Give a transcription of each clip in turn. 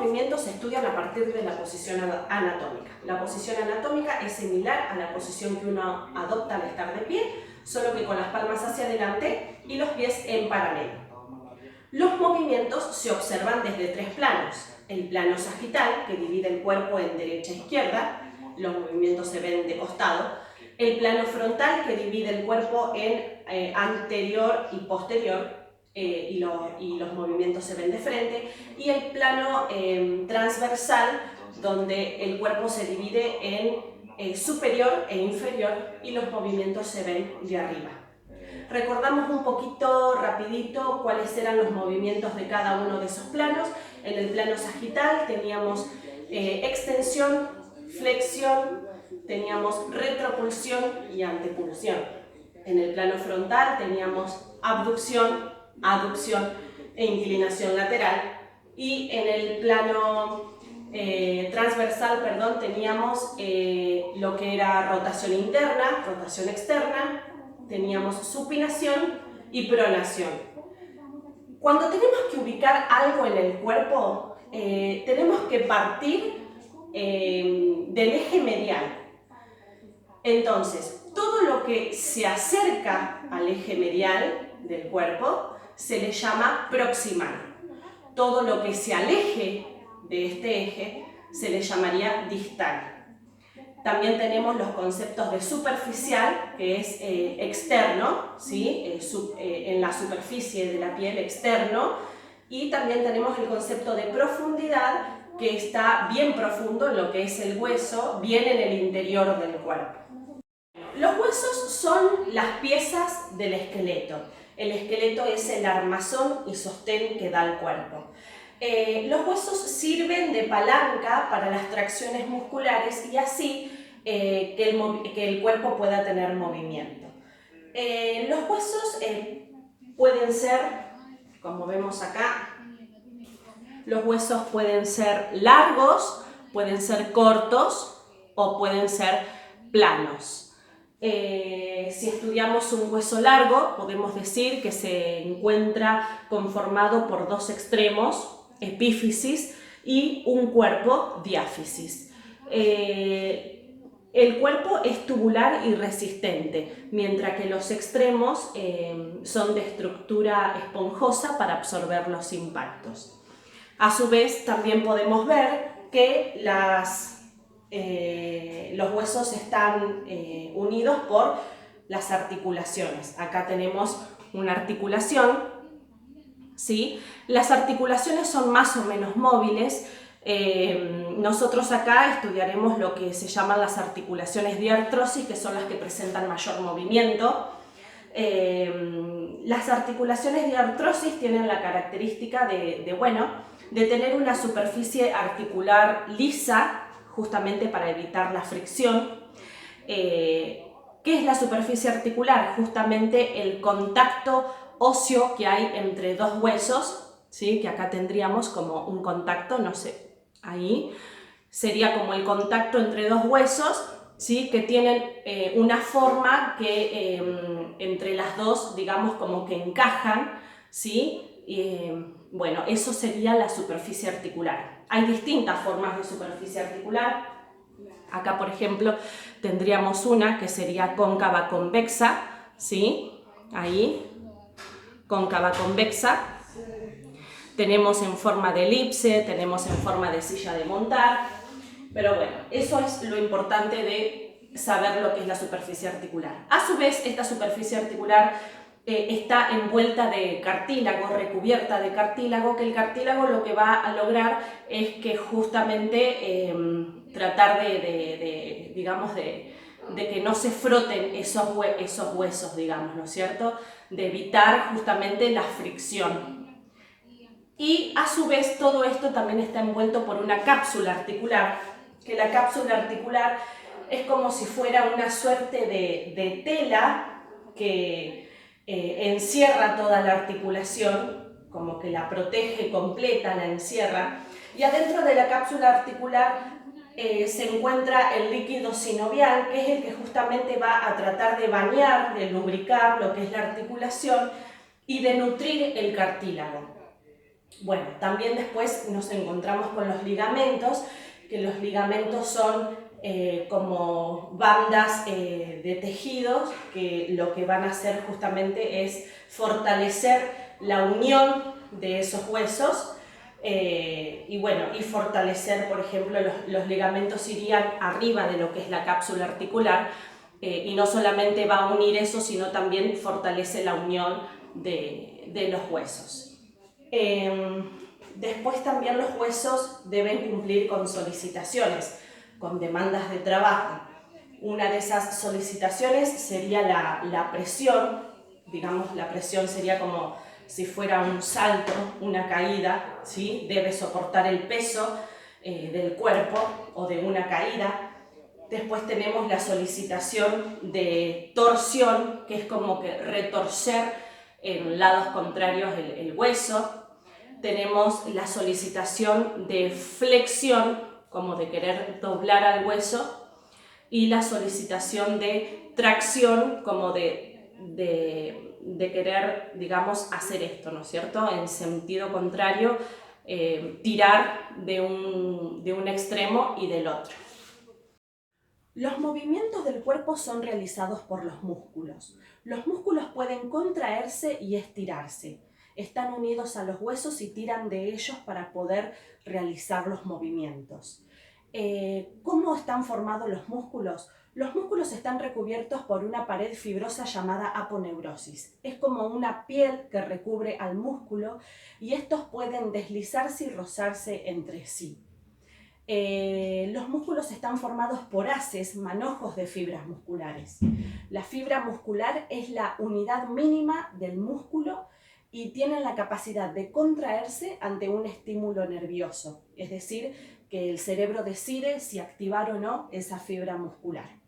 movimientos se estudian a partir de la posición anatómica. La posición anatómica es similar a la posición que uno adopta al estar de pie, solo que con las palmas hacia adelante y los pies en paralelo. Los movimientos se observan desde tres planos. El plano sagital, que divide el cuerpo en derecha e izquierda, los movimientos se ven de costado. El plano frontal, que divide el cuerpo en anterior y posterior, y los movimientos se ven de frente. Y el plano transversal, donde el cuerpo se divide en superior e inferior y los movimientos se ven de arriba. Recordamos un poquito rapidito cuáles eran los movimientos de cada uno de esos planos. En el plano sagital teníamos extensión, flexión, teníamos retropulsión y antepulsión. En el plano frontal teníamos abducción, aducción e inclinación lateral. Y en el plano transversal, teníamos lo que era rotación interna, rotación externa, teníamos supinación y pronación. Cuando tenemos que ubicar algo en el cuerpo, tenemos que partir del eje medial. Entonces, todo lo que se acerca al eje medial del cuerpo se le llama proximal. Todo lo que se aleje de este eje se le llamaría distal. También tenemos los conceptos de superficial, que es externo, ¿sí? En la superficie de la piel, externo. Y también tenemos el concepto de profundidad, que está bien profundo en lo que es el hueso, bien en el interior del cuerpo. Los huesos son las piezas del esqueleto. El esqueleto es el armazón y sostén que da el cuerpo. Los huesos sirven de palanca para las tracciones musculares y así que el cuerpo pueda tener movimiento. Los huesos pueden ser, como vemos acá, los huesos pueden ser largos, pueden ser cortos o pueden ser planos. Si estudiamos un hueso largo, podemos decir que se encuentra conformado por dos extremos, epífisis, y un cuerpo, diáfisis. El cuerpo es tubular y resistente, mientras que los extremos son de estructura esponjosa para absorber los impactos. A su vez, también podemos ver que los huesos están unidos por las articulaciones. Acá tenemos una articulación, ¿sí? Las articulaciones son más o menos móviles. Nosotros acá estudiaremos lo que se llaman las articulaciones de artrosis, que son las que presentan mayor movimiento. Las articulaciones de artrosis tienen la característica de tener una superficie articular lisa, justamente para evitar la fricción. ¿Qué es la superficie articular? Justamente el contacto óseo que hay entre dos huesos, ¿sí? Que acá tendríamos como un contacto, no sé, ahí sería como el contacto entre dos huesos, ¿sí? Que tienen una forma que entre las dos, digamos, como que encajan, ¿sí? Bueno, eso sería la superficie articular. Hay distintas formas de superficie articular. Acá, por ejemplo, tendríamos una que sería cóncava convexa, ¿sí? Ahí, cóncava convexa. Tenemos en forma de elipse, tenemos en forma de silla de montar, pero bueno, eso es lo importante de saber lo que es la superficie articular. A su vez, esta superficie articular está envuelta de cartílago, recubierta de cartílago, que el cartílago lo que va a lograr es que justamente tratar digamos, de que no se froten esos huesos, digamos, ¿no es cierto? De evitar justamente la fricción. Y a su vez todo esto también está envuelto por una cápsula articular, que la cápsula articular es como si fuera una suerte de tela que encierra toda la articulación, como que la protege completa, la encierra, y adentro de la cápsula articular se encuentra el líquido sinovial, que es el que justamente va a tratar de bañar, de lubricar lo que es la articulación y de nutrir el cartílago. Bueno, también después nos encontramos con los ligamentos, que los ligamentos son como bandas de tejidos que lo que van a hacer justamente es fortalecer la unión de esos huesos y bueno, y fortalecer, por ejemplo, los ligamentos irían arriba de lo que es la cápsula articular y no solamente va a unir eso, sino también fortalece la unión de los huesos. Después también los huesos deben cumplir con solicitaciones, con demandas de trabajo. Una de esas solicitaciones sería la presión, digamos, la presión sería como si fuera un salto, una caída, ¿sí? Debe soportar el peso del cuerpo o de una caída. Después tenemos la solicitación de torsión, que es como que retorcer en lados contrarios el hueso. Tenemos la solicitación de flexión, como de querer doblar al hueso, y la solicitación de tracción, como de querer, digamos, hacer esto, ¿no es cierto? En sentido contrario, tirar de un extremo y del otro. Los movimientos del cuerpo son realizados por los músculos. Los músculos pueden contraerse y estirarse. Están unidos a los huesos y tiran de ellos para poder realizar los movimientos. ¿Cómo están formados los músculos? Los músculos están recubiertos por una pared fibrosa llamada aponeurosis. Es como una piel que recubre al músculo y estos pueden deslizarse y rozarse entre sí. Los músculos están formados por haces, manojos de fibras musculares. La fibra muscular es la unidad mínima del músculo y tienen la capacidad de contraerse ante un estímulo nervioso, es decir, que el cerebro decide si activar o no esa fibra muscular.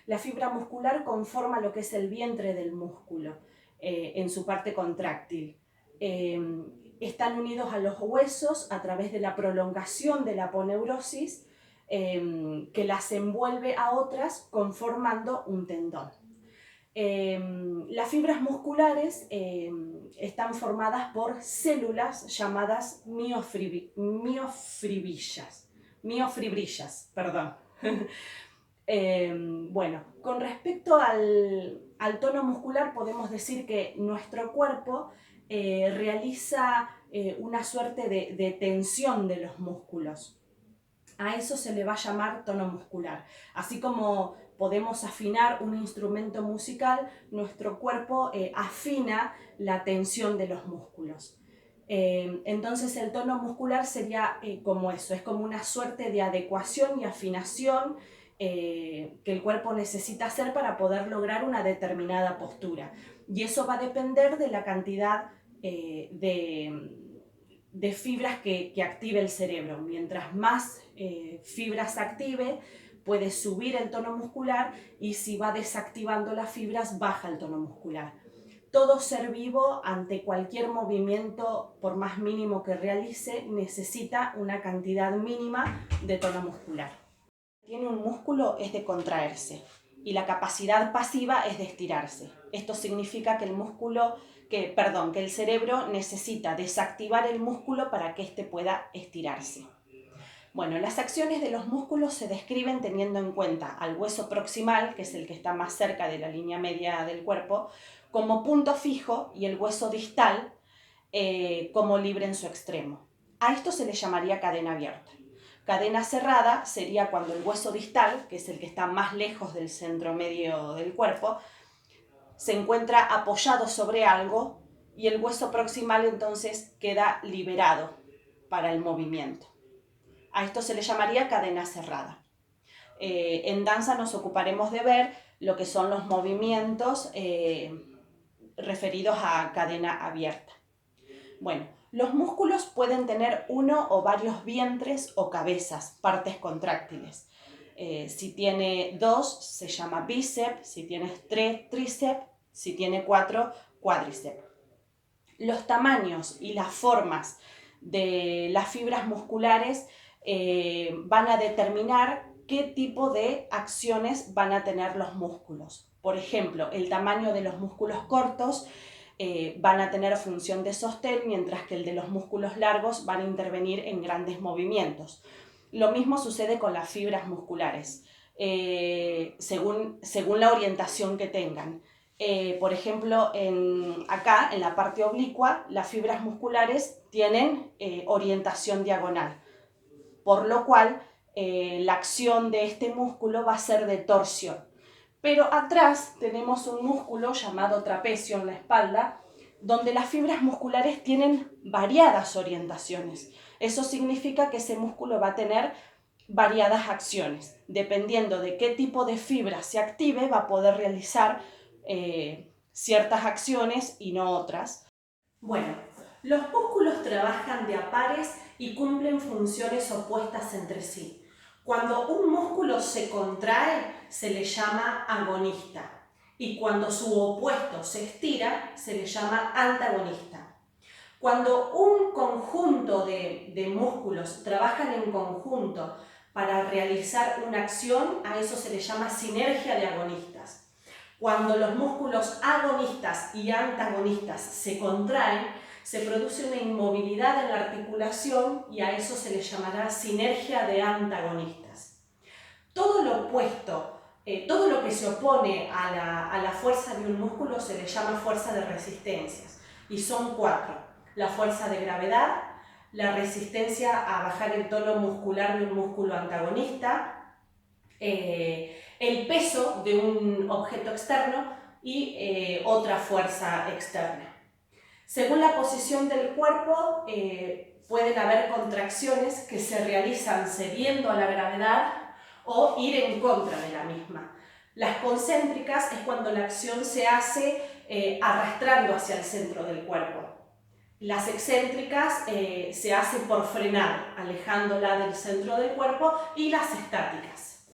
La fibra muscular conforma lo que es el vientre del músculo en su parte contráctil. Están unidos a los huesos a través de la prolongación de la aponeurosis que las envuelve a otras conformando un tendón. Las fibras musculares están formadas por células llamadas miofibrillas, perdón. Bueno, con respecto al tono muscular podemos decir que nuestro cuerpo realiza una suerte de tensión de los músculos. A eso se le va a llamar tono muscular. Así como podemos afinar un instrumento musical, nuestro cuerpo afina la tensión de los músculos. Entonces el tono muscular sería como eso, es como una suerte de adecuación y afinación que el cuerpo necesita hacer para poder lograr una determinada postura. Y eso va a depender de la cantidad de fibras que active el cerebro. Mientras más fibras active, puede subir el tono muscular y si va desactivando las fibras, baja el tono muscular. Todo ser vivo, ante cualquier movimiento, por más mínimo que realice, necesita una cantidad mínima de tono muscular. Tiene un músculo es de contraerse y la capacidad pasiva es de estirarse. Esto significa que el cerebro necesita desactivar el músculo para que éste pueda estirarse. Bueno, las acciones de los músculos se describen teniendo en cuenta al hueso proximal, que es el que está más cerca de la línea media del cuerpo, como punto fijo y el hueso distal como libre en su extremo. A esto se le llamaría cadena abierta. Cadena cerrada sería cuando el hueso distal, que es el que está más lejos del centro medio del cuerpo, se encuentra apoyado sobre algo y el hueso proximal entonces queda liberado para el movimiento. A esto se le llamaría cadena cerrada. En danza nos ocuparemos de ver lo que son los movimientos referidos a cadena abierta. Bueno, los músculos pueden tener uno o varios vientres o cabezas, partes contráctiles. Si tiene 2 se llama bíceps, si tienes 3 tríceps, si tiene 4 cuádriceps. Los tamaños y las formas de las fibras musculares van a determinar qué tipo de acciones van a tener los músculos. Por ejemplo, el tamaño de los músculos cortos van a tener función de sostén, mientras que el de los músculos largos van a intervenir en grandes movimientos. Lo mismo sucede con las fibras musculares, según la orientación que tengan. Por ejemplo, acá en la parte oblicua, las fibras musculares tienen orientación diagonal, por lo cual la acción de este músculo va a ser de torsión. Pero atrás tenemos un músculo llamado trapecio en la espalda, donde las fibras musculares tienen variadas orientaciones. Eso significa que ese músculo va a tener variadas acciones. Dependiendo de qué tipo de fibra se active, va a poder realizar ciertas acciones y no otras. Bueno, los músculos trabajan de a pares y cumplen funciones opuestas entre sí. Cuando un músculo se contrae, se le llama agonista, y cuando su opuesto se estira, se le llama antagonista. Cuando un conjunto de músculos trabajan en conjunto para realizar una acción, a eso se le llama sinergia de agonistas. Cuando los músculos agonistas y antagonistas se contraen, se produce una inmovilidad en la articulación y a eso se le llamará sinergia de antagonistas. Todo lo opuesto, todo lo que se opone a la fuerza de un músculo se le llama fuerza de resistencias, y son 4. La fuerza de gravedad, la resistencia a bajar el tono muscular de un músculo antagonista, el peso de un objeto externo y otra fuerza externa. Según la posición del cuerpo, pueden haber contracciones que se realizan cediendo a la gravedad o ir en contra de la misma. Las concéntricas es cuando la acción se hace arrastrando hacia el centro del cuerpo. Las excéntricas se hace por frenar, alejándola del centro del cuerpo, y las estáticas.